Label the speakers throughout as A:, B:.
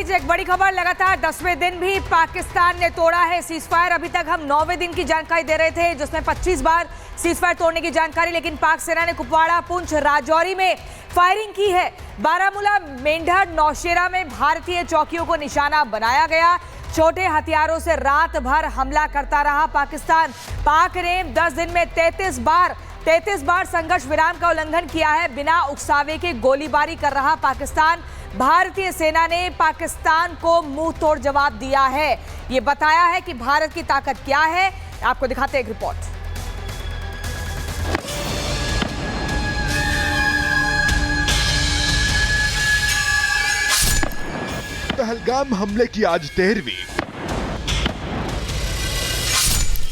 A: लीजिए एक बड़ी खबर। लगातार 10वें दिन भी पाकिस्तान ने तोड़ा है सीजफायर। अभी तक हम 9वें दिन की जानकारी दे रहे थे जिसमें 25 बार सीजफायर तोड़ने की जानकारी, लेकिन पाक सेना ने कुपवाड़ा, पुंछ, राजौरी में फायरिंग की है। बारामूला, मेंढर, नौशेरा में भारतीय चौकियों को निशाना बनाया गया। छोटे हथियारों से रात भर हमला करता रहा पाकिस्तान। पाक ने 10 दिन में 33 बार संघर्ष विराम का उल्लंघन किया है। बिना उकसावे के गोलीबारी कर रहा पाकिस्तान। भारतीय सेना ने पाकिस्तान को मुंह तोड़ जवाब दिया है। ये बताया है कि भारत की ताकत क्या है। आपको दिखाते हैं एक रिपोर्ट।
B: पहलगाम हमले की आज 13वीं,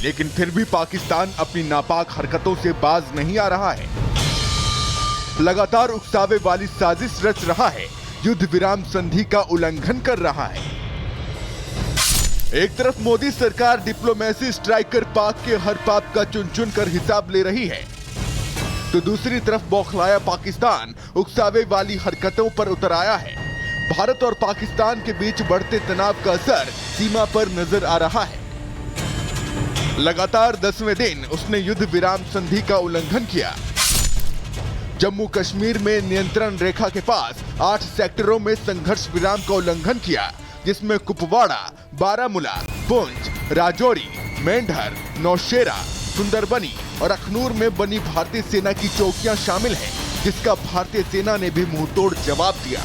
B: लेकिन फिर भी पाकिस्तान अपनी नापाक हरकतों से बाज नहीं आ रहा है। लगातार उकसावे वाली साजिश रच रहा है, युद्ध विराम संधि का उल्लंघन कर रहा है। एक तरफ मोदी सरकार डिप्लोमेसी स्ट्राइक कर पाक के हर पाप का चुन चुन कर हिसाब ले रही है, तो दूसरी तरफ बौखलाया पाकिस्तान उकसावे वाली हरकतों पर उतर आया है। भारत और पाकिस्तान के बीच बढ़ते तनाव का असर सीमा पर नजर आ रहा है। लगातार 10वें दिन उसने युद्ध विराम संधि का उल्लंघन किया। जम्मू कश्मीर में नियंत्रण रेखा के पास 8 सेक्टरों में संघर्ष विराम का उल्लंघन किया, जिसमें कुपवाड़ा, बारामूला, पुंछ, राजौरी, मेंढर, नौशेरा, सुंदरबनी और अखनूर में बनी भारतीय सेना की चौकियां शामिल हैं, जिसका भारतीय सेना ने भी मुंहतोड़ जवाब दिया।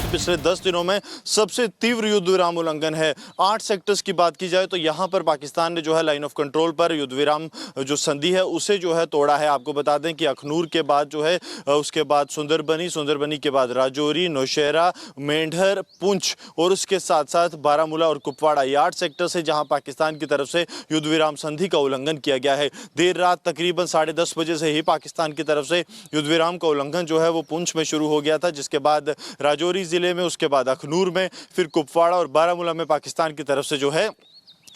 C: पिछले 10 दिनों में सबसे तीव्र युद्ध विराम उल्लंघन है। 8 सेक्टर्स की बात की जाए तो यहाँ पर पाकिस्तान ने जो है लाइन ऑफ कंट्रोल पर युद्ध विराम जो संधि है उसे जो है तोड़ा है। आपको बता दें कि अखनूर के बाद जो है उसके बाद सुंदरबनी के बाद राजौरी, नौशेरा, मेंढर, पुंछ और उसके साथ साथ बारामूला और कुपवाड़ा, ये 8 सेक्टर्स है जहाँ पाकिस्तान की तरफ से युद्ध विराम संधि का उल्लंघन किया गया है। देर रात तकरीबन 10:30 बजे से ही पाकिस्तान की तरफ से युद्ध विराम का उल्लंघन जो है वो पुंछ में शुरू हो गया था, जिसके बाद राजौरी जिले में, उसके बाद अखनूर में, फिर कुपवाड़ा और बारामूला में पाकिस्तान की तरफ से जो है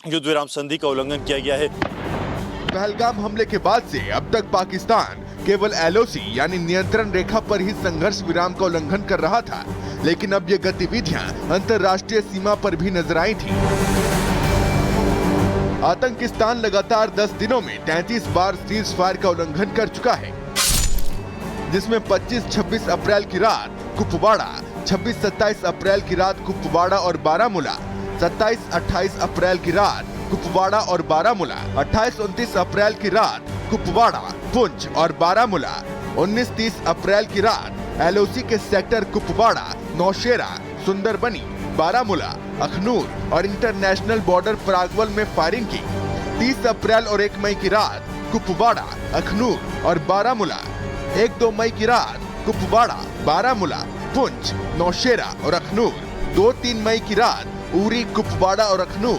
C: युद्ध विराम संधि का उल्लंघन किया गया है।
B: पहलगाम हमले के बाद से अब तक पाकिस्तान केवल LOC यानी नियंत्रण रेखा पर ही संघर्ष विराम का उल्लंघन कर रहा था, लेकिन अब ये गतिविधियां अंतर्राष्ट्रीय सीमा पर भी नजर आई थी। आतंकिस्तान लगातार 10 दिनों में 33 बार सीज फायर का उल्लंघन कर चुका है, जिसमें 25-26 अप्रैल की रात कुपवाड़ा, 26-27 अप्रैल की रात कुपवाड़ा और बारामूला, 27-28 अप्रैल की रात कुपवाड़ा और बारामूला, 28-29 अप्रैल की रात कुपवाड़ा, पुंछ और बारामूला, 19-30 अप्रैल की रात LOC के सेक्टर कुपवाड़ा, नौशेरा, सुंदरबनी, बारामूला, अखनूर और इंटरनेशनल बॉर्डर परागवल में फायरिंग की। 30 अप्रैल और 1 मई की रात कुपवाड़ा, अखनूर और बारामूला, 1-2 मई की रात कुपवाड़ा, बारामूला, पुंछ, नौशेरा और अखनूर, 2-3 मई की रात उरी, कुपवाड़ा और अखनूर,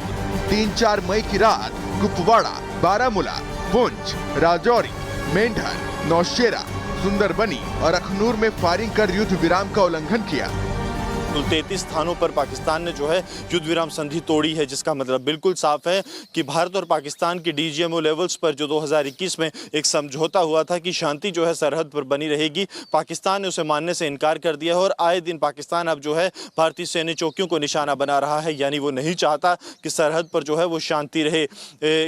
B: 3-4 मई की रात कुपवाड़ा, बारामूला, पुंछ, राजौरी, मेंढर, नौशेरा, सुंदरबनी और अखनूर में फायरिंग कर युद्ध विराम का उल्लंघन किया।
C: 33 स्थानों पर पाकिस्तान ने जो है युद्ध विराम संधि तोड़ी है, जिसका मतलब बिल्कुल साफ है कि भारत और पाकिस्तान की DGMO लेवल्स पर जो 2021 में एक समझौता हुआ था कि शांति जो है सरहद पर बनी रहेगी, पाकिस्तान ने उसे मानने से इनकार कर दिया है और आए दिन पाकिस्तान अब जो है भारतीय सैन्य चौकियों को निशाना बना रहा है, यानी वो नहीं चाहता कि सरहद पर जो है वो शांति रहे।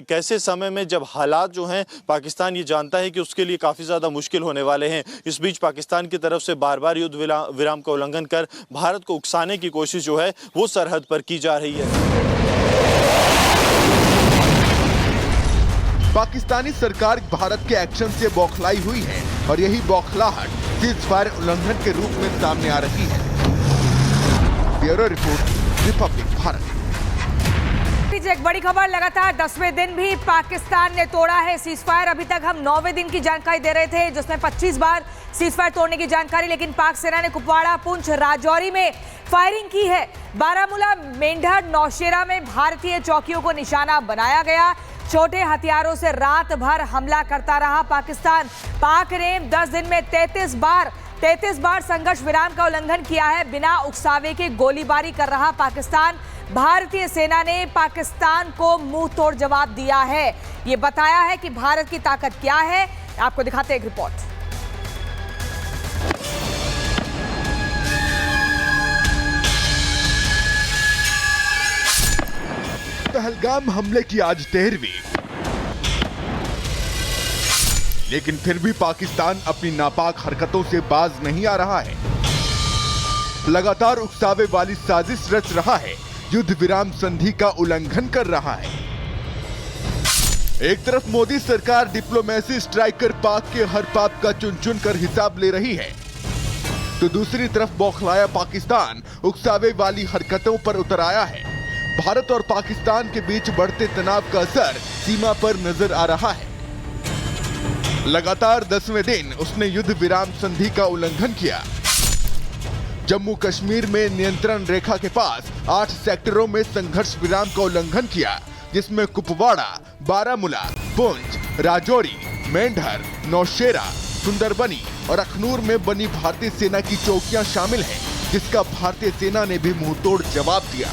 C: कैसे समय में जब हालात जो हैं पाकिस्तान ये जानता है कि उसके लिए काफ़ी ज़्यादा मुश्किल होने वाले हैं, इस बीच पाकिस्तान की तरफ से बार बार युद्ध विराम का उल्लंघन कर भारत उकसाने की कोशिश जो है वो सरहद पर की जा रही है।
B: पाकिस्तानी सरकार भारत के एक्शन से बौखलाई हुई है और यही बौखलाहट सीज फायर उल्लंघन के रूप में सामने आ रही है। Bureau report, Republic Bharat.
A: एक बड़ी खबर। लगातार 10वें दिन भी पाकिस्तान ने तोड़ा है सीजफायर। अभी तक हम 9वें दिन की जानकारी दे रहे थे जिसमें 25 बार सीजफायर तोड़ने की जानकारी, लेकिन पाक सेना ने कुपवाड़ा, पुंछ, राजौरी में फायरिंग की है। बारामूला, मेंढर, नौशेरा में भारतीय चौकियों को निशाना बनाया गया। छोटे हथियारों से रात भर हमला करता रहा पाकिस्तान। पाक ने 10 दिन में 33 बार संघर्ष विराम का उल्लंघन किया है। बिना उकसावे के गोलीबारी कर रहा पाकिस्तान। भारतीय सेना ने पाकिस्तान को मुंह तोड़ जवाब दिया है। ये बताया है कि भारत की ताकत क्या है। आपको दिखाते हैं एक रिपोर्ट।
B: पहलगाम हमले की आज 13वीं, लेकिन फिर भी पाकिस्तान अपनी नापाक हरकतों से बाज नहीं आ रहा है। लगातार उकसावे वाली साजिश रच रहा है, युद्ध विराम संधि का उल्लंघन कर रहा है। एक तरफ मोदी सरकार डिप्लोमेसी स्ट्राइक कर पाक के हर पाप का चुन चुन कर हिसाब ले रही है, तो दूसरी तरफ बौखलाया पाकिस्तान उकसावे वाली हरकतों पर उतर आया है। भारत और पाकिस्तान के बीच बढ़ते तनाव का असर सीमा पर नजर आ रहा है। लगातार 10वें दिन उसने युद्ध विराम संधि का उल्लंघन किया। जम्मू कश्मीर में नियंत्रण रेखा के पास 8 सेक्टरों में संघर्ष विराम का उल्लंघन किया, जिसमें कुपवाड़ा, बारामूला, पुंछ, राजौरी, मेंढर, नौशेरा, सुंदरबनी और अखनूर में बनी भारतीय सेना की चौकियां शामिल हैं, जिसका भारतीय सेना ने भी मुंहतोड़ जवाब दिया।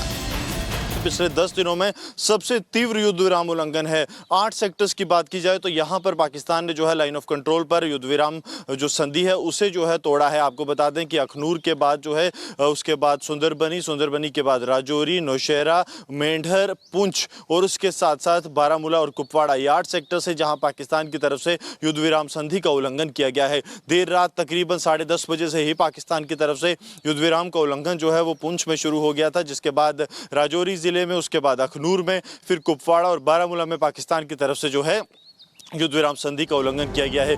C: पिछले 10 दिनों में सबसे तीव्र युद्ध विराम उल्लंघन है। 8 सेक्टर्स की बात की जाए तो यहाँ पर पाकिस्तान ने जो है लाइन ऑफ कंट्रोल पर युद्ध विराम जो संधि है उसे जो है तोड़ा है। आपको बता दें कि अखनूर के बाद जो है उसके बाद सुंदरबनी के बाद राजौरी, नौशेरा, मेंढर, पुंछ और उसके साथ साथ बारामूला और कुपवाड़ा, ये 8 सेक्टर्स है जहाँ पाकिस्तान की तरफ से युद्ध विराम संधि का उल्लंघन किया गया है। देर रात तकरीबन 10:30 बजे से ही पाकिस्तान की तरफ से युद्ध विराम का उल्लंघन जो है वो पुंछ में शुरू हो गया था, जिसके बाद राजौरी जिले में, उसके बाद अखनूर में, फिर कुपवाड़ा और बारामूला में पाकिस्तान की तरफ से जो है युद्ध विराम संधि का उल्लंघन किया गया है।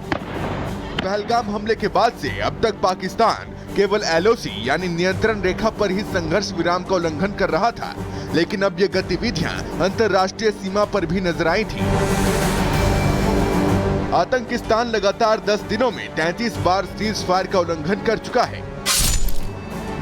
B: पहलगाम हमले के बाद से अब तक पाकिस्तान केवल LOC यानी नियंत्रण रेखा पर ही संघर्ष विराम का उल्लंघन कर रहा था, लेकिन अब ये गतिविधियां अंतर्राष्ट्रीय सीमा पर भी नजर आई थी। आतंकिस्तान लगातार 10 दिनों में 33 बार सीज फायर का उल्लंघन कर चुका है,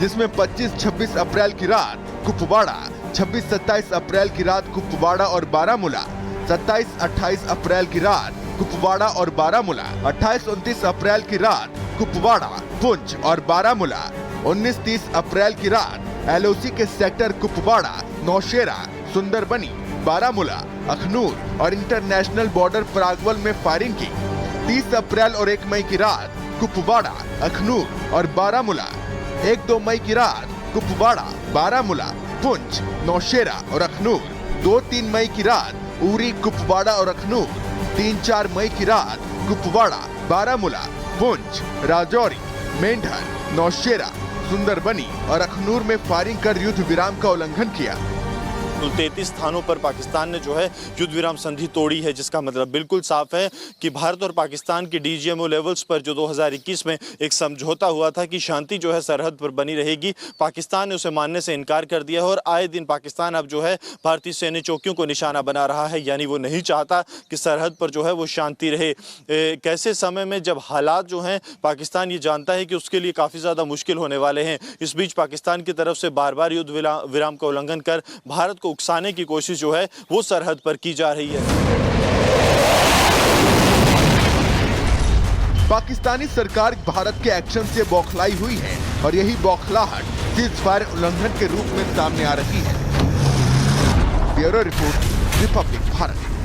B: जिसमें 25-26 अप्रैल की रात कुपवाड़ा, 26-27 अप्रैल की रात कुपवाड़ा और बारामूला, 27-28 अप्रैल की रात कुपवाड़ा और बारामूला, 28-29 अप्रैल की रात कुपवाड़ा, पुंछ और बारामूला, 19-30 अप्रैल की रात LOC के सेक्टर कुपवाड़ा, नौशेरा, सुंदरबनी, बारामूला, अखनूर और इंटरनेशनल बॉर्डर परागवल में फायरिंग की। 30 अप्रैल और 1 मई की रात कुपवाड़ा, अखनूर और बारामूला, 1-2 मई की रात कुपवाड़ा, बारामूला, पुंछ, नौशेरा और अखनूर, 2-3 मई की रात उरी, कुपवाड़ा और अखनूर, 3-4 मई की रात कुपवाड़ा, बारामूला, पुंछ, राजौरी, मेंढर, नौशेरा, सुंदरबनी और अखनूर में फायरिंग कर युद्ध विराम का उल्लंघन किया।
C: 33 स्थानों पर पाकिस्तान ने जो है युद्ध विराम संधि तोड़ी है, जिसका मतलब बिल्कुल साफ है कि भारत और पाकिस्तान की DGMO लेवल्स पर जो 2021 में एक समझौता हुआ था कि शांति जो है सरहद पर बनी रहेगी, पाकिस्तान ने उसे मानने से इनकार कर दिया है और आए दिन पाकिस्तान अब जो है भारतीय सैन्य चौकियों को निशाना बना रहा है, यानी वो नहीं चाहता कि सरहद पर जो है वो शांति रहे। कैसे समय में जब हालात जो हैं पाकिस्तान ये जानता है कि उसके लिए काफ़ी ज़्यादा मुश्किल होने वाले हैं, इस बीच पाकिस्तान की तरफ से बार बार युद्ध विराम का उल्लंघन कर भारत को उकसाने की कोशिश जो है वो सरहद पर की जा रही है।
B: पाकिस्तानी सरकार भारत के एक्शन से बौखलाई हुई है और यही बौखलाहट सीज फायर उल्लंघन के रूप में सामने आ रही है। Bureau report, Republic Bharat.